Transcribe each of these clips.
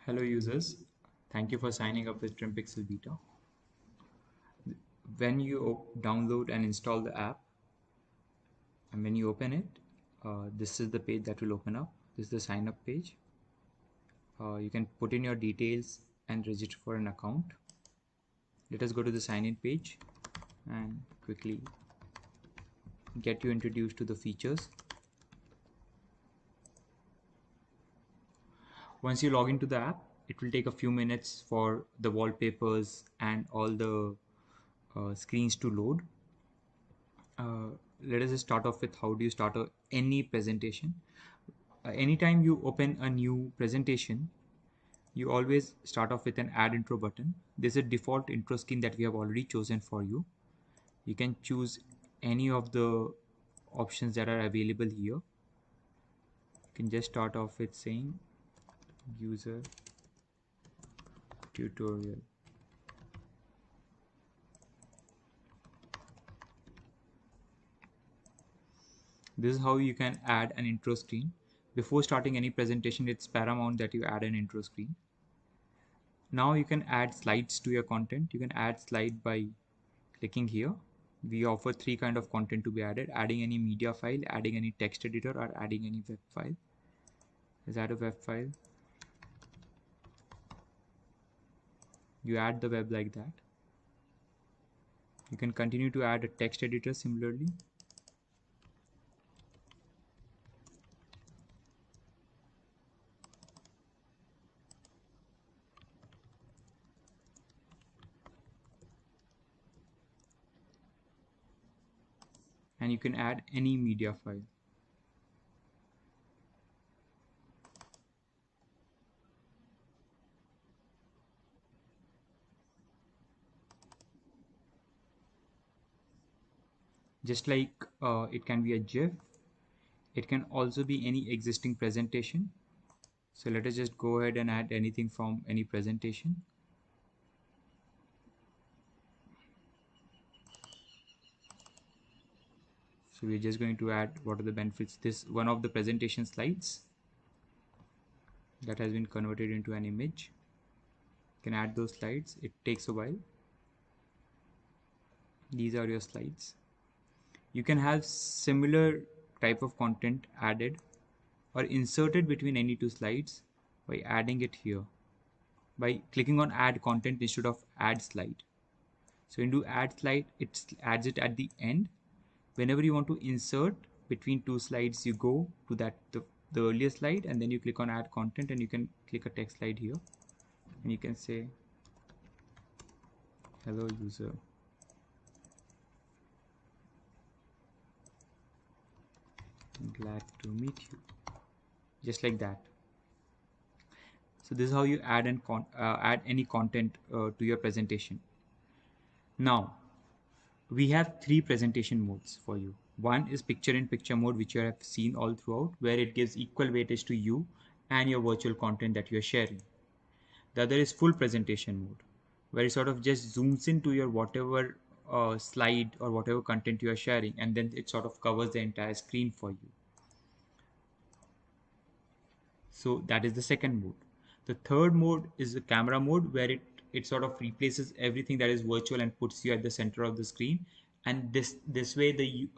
Hello users, thank you for signing up with TrimPixel Beta. When you download and install the app, and when you open it, this is the page that will open up. This is the sign up page. You can put in your details and register for an account. Let us go to the sign in page and quickly get you introduced to the features. Once you log into the app, it will take a few minutes for the wallpapers and all the screens to load. Let us just start off with how do you start any presentation. Anytime you open a new presentation, you always start off with an add intro button. There's a default intro screen that we have already chosen for you. You can choose any of the options that are available here. You can just start off with saying user tutorial. This is how you can add an intro screen. Before starting any presentation, it's paramount that you add an intro screen. Now you can add slides to your content. You can add slide by clicking here. We offer three kind of content to be added: adding any media file, adding any text editor, or adding any web file. Let's add a web file. You add the web like that. You can continue to add a text editor similarly. And you can add any media file. Just like it can be a GIF, it can also be any existing presentation. So let us just go ahead and add anything from any presentation. So we're just going to add what are the benefits. This one of the presentation slides that has been converted into an image. You can add those slides. It takes a while. These are your slides. You can have similar type of content added or inserted between any two slides by adding it here, by clicking on add content instead of add slide. So when you do add slide, it adds it at the end. Whenever you want to insert between two slides, you go to that the earlier slide and then you click on add content, and you can click a text slide here and you can say hello user, glad to meet you, just like that. So this is how you add and add any content to your presentation. Now we have three presentation modes for you. One is picture-in-picture mode, which you have seen all throughout, where it gives equal weightage to you and your virtual content that you are sharing. The other is full presentation mode, where it sort of just zooms into your whatever slide or whatever content you are sharing, and then it sort of covers the entire screen for you. So that is the second mode. The third mode is the camera mode, where it sort of replaces everything that is virtual and puts you at the center of the screen. And this way the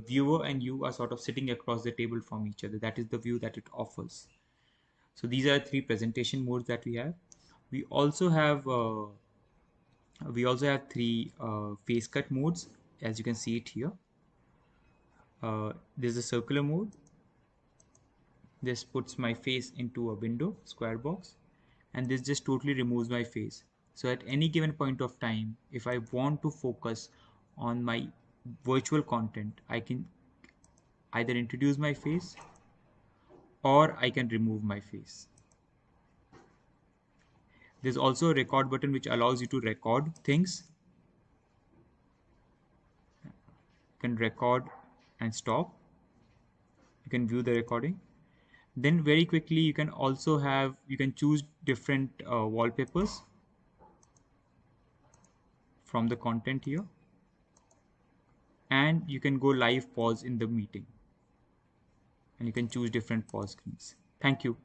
viewer and you are sort of sitting across the table from each other. That is the view that it offers. So these are three presentation modes that we have. We also have three face cut modes, as you can see it here. There's a circular mode. This puts my face into a window, square box, and this just totally removes my face. So at any given point of time, if I want to focus on my virtual content, I can either introduce my face or I can remove my face. There's also a record button which allows you to record things. You can record and stop. You can view the recording. Then very quickly you can choose different wallpapers from the content here, and you can go live pause in the meeting, and you can choose different pause screens. Thank you.